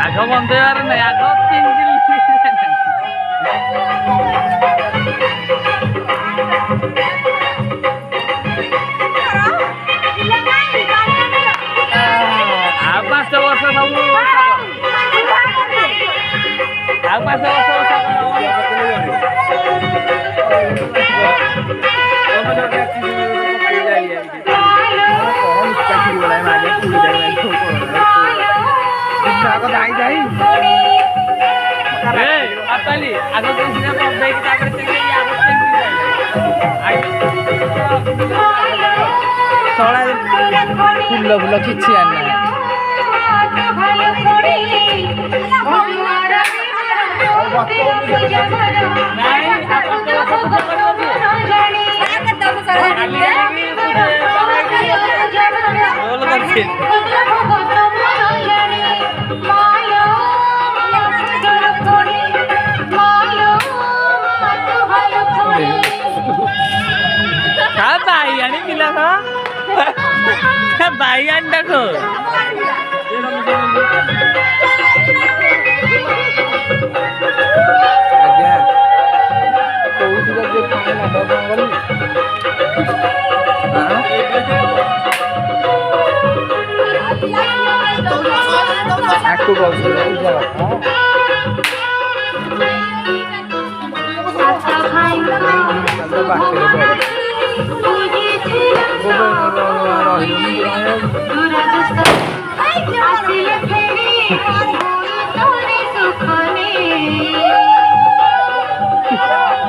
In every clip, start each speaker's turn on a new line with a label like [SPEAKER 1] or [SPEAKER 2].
[SPEAKER 1] আগ বন্ধ আর নাই আগ 3 দিন আর 5 বছর সব আর 5 বছর ফুল ফুল কিছু আর না भाई पिला भाई देखो aku kau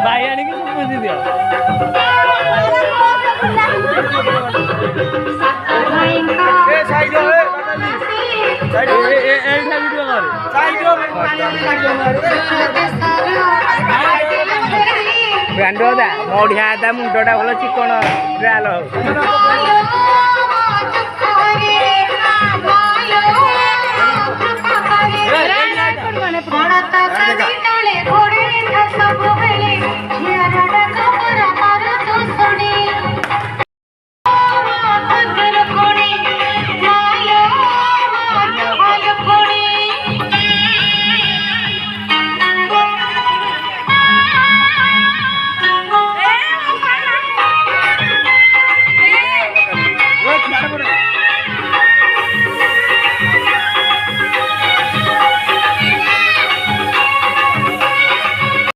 [SPEAKER 1] bayar ini semua sih dia. Brand ବଢିଆ ତା ମୁଣ୍ଡଟା ଭଲ ଚିକଣ ଡ୍ରାଲ